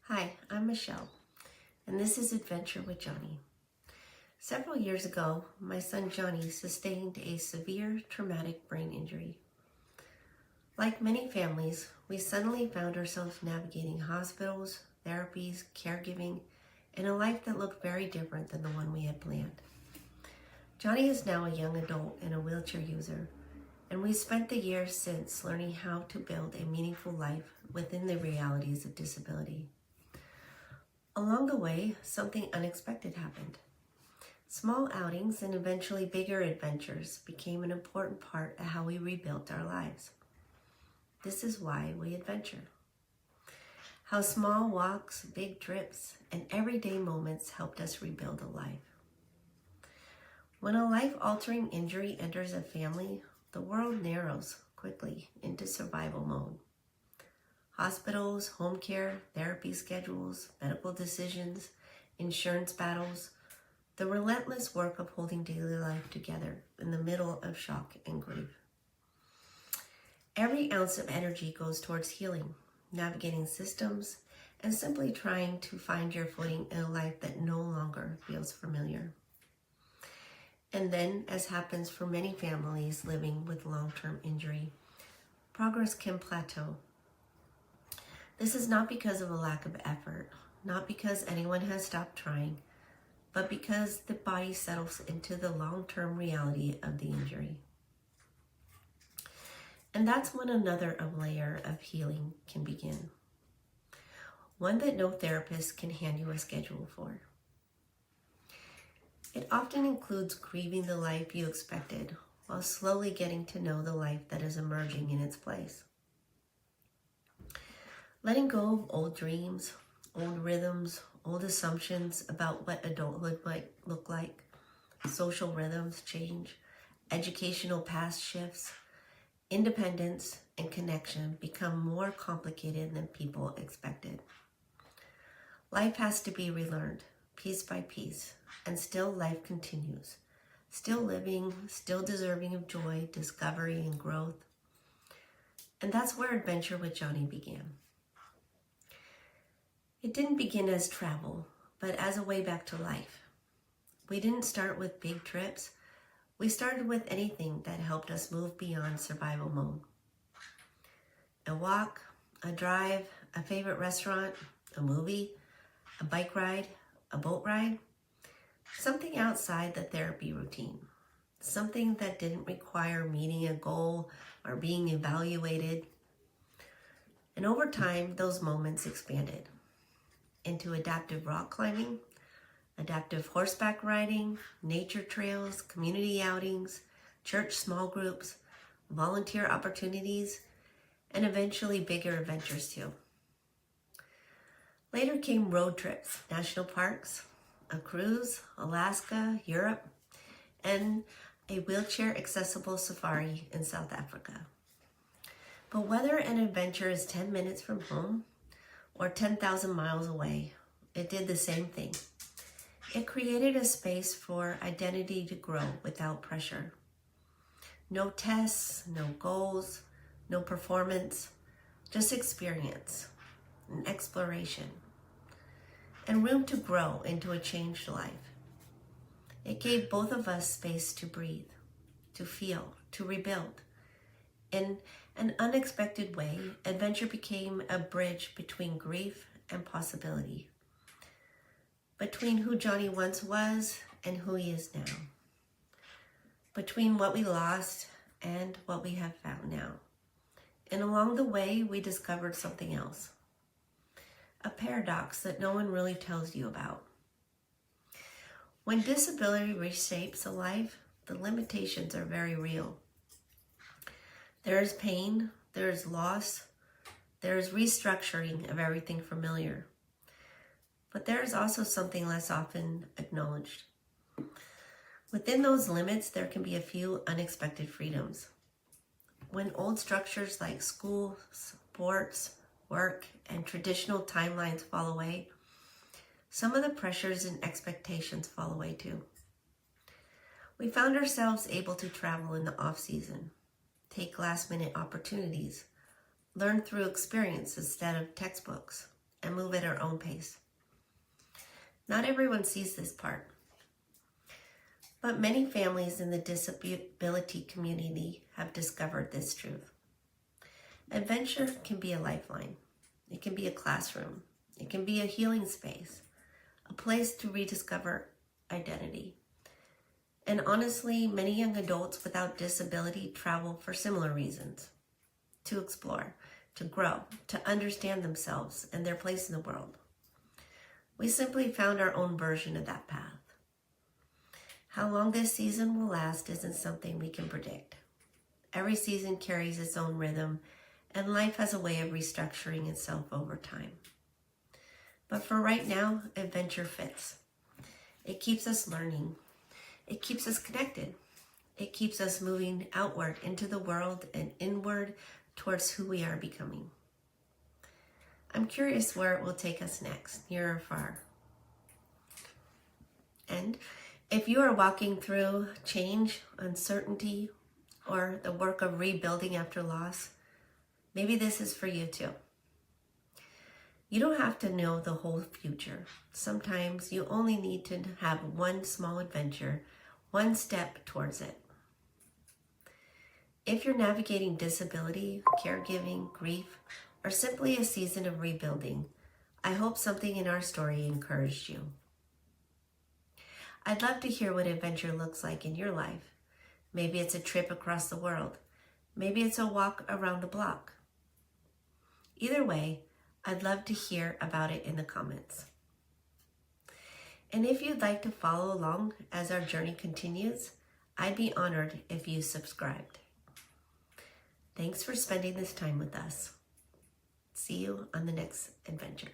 Hi, I'm Michelle, and this is Adventure with Jonny. Several years ago, my son Jonny sustained a severe traumatic brain injury. Like many families, we suddenly found ourselves navigating hospitals, therapies, caregiving, and a life that looked very different than the one we had planned. Jonny is now a young adult and a wheelchair user, and we spent the years since learning how to build a meaningful life within the realities of disability. Along the way, something unexpected happened. Small outings and eventually bigger adventures became an important part of how we rebuilt our lives. This is why we adventure. How small walks, big trips, and everyday moments helped us rebuild a life. When a life-altering injury enters a family, the world narrows quickly into survival mode. Hospitals, home care, therapy schedules, medical decisions, insurance battles, the relentless work of holding daily life together in the middle of shock and grief. Every ounce of energy goes towards healing, navigating systems, and simply trying to find your footing in a life that no longer feels familiar. And then, as happens for many families living with long-term injury, progress can plateau. This is not because of a lack of effort, not because anyone has stopped trying, but because the body settles into the long-term reality of the injury. And that's when another layer of healing can begin. One that no therapist can hand you a schedule for. It often includes grieving the life you expected while slowly getting to know the life that is emerging in its place. Letting go of old dreams, old rhythms, old assumptions about what adulthood might look like. Social rhythms change, educational paths shifts, independence and connection become more complicated than people expected. Life has to be relearned, piece by piece, and still life continues. Still living, still deserving of joy, discovery, and growth. And that's where Adventure with Jonny began. It didn't begin as travel, but as a way back to life. We didn't start with big trips. We started with anything that helped us move beyond survival mode. A walk, a drive, a favorite restaurant, a movie, a bike ride, a boat ride. Something outside the therapy routine. Something that didn't require meeting a goal or being evaluated. And over time, those moments expanded into adaptive rock climbing, adaptive horseback riding, nature trails, community outings, church small groups, volunteer opportunities, and eventually bigger adventures too. Later came road trips, national parks, a cruise, Alaska, Europe, and a wheelchair accessible safari in South Africa. But whether an adventure is 10 minutes from home or 10,000 miles away, it did the same thing. It created a space for identity to grow without pressure. No tests, no goals, no performance, just experience and exploration, and room to grow into a changed life. It gave both of us space to breathe, to feel, to rebuild. In an unexpected way, adventure became a bridge between grief and possibility, between who Jonny once was and who he is now, between what we lost and what we have found now. And along the way, we discovered something else, a paradox that no one really tells you about. When disability reshapes a life, the limitations are very real. There is pain, there is loss, there is restructuring of everything familiar. But there is also something less often acknowledged. Within those limits, there can be a few unexpected freedoms. When old structures like school, sports, work, and traditional timelines fall away, some of the pressures and expectations fall away too. We found ourselves able to travel in the off-season, take last-minute opportunities, learn through experience instead of textbooks, and move at our own pace. Not everyone sees this part, but many families in the disability community have discovered this truth. Adventure can be a lifeline. It can be a classroom. It can be a healing space, a place to rediscover identity. And honestly, many young adults without disability travel for similar reasons: to explore, to grow, to understand themselves and their place in the world. We simply found our own version of that path. How long this season will last isn't something we can predict. Every season carries its own rhythm, and life has a way of restructuring itself over time. But for right now, adventure fits. It keeps us learning. It keeps us connected. It keeps us moving outward into the world and inward towards who we are becoming. I'm curious where it will take us next, near or far. And if you are walking through change, uncertainty, or the work of rebuilding after loss, maybe this is for you too. You don't have to know the whole future. Sometimes you only need to have one small adventure, one step towards it. If you're navigating disability, caregiving, grief, or simply a season of rebuilding, I hope something in our story encouraged you. I'd love to hear what adventure looks like in your life. Maybe it's a trip across the world. Maybe it's a walk around the block. Either way, I'd love to hear about it in the comments. And if you'd like to follow along as our journey continues, I'd be honored if you subscribed. Thanks for spending this time with us. See you on the next adventure.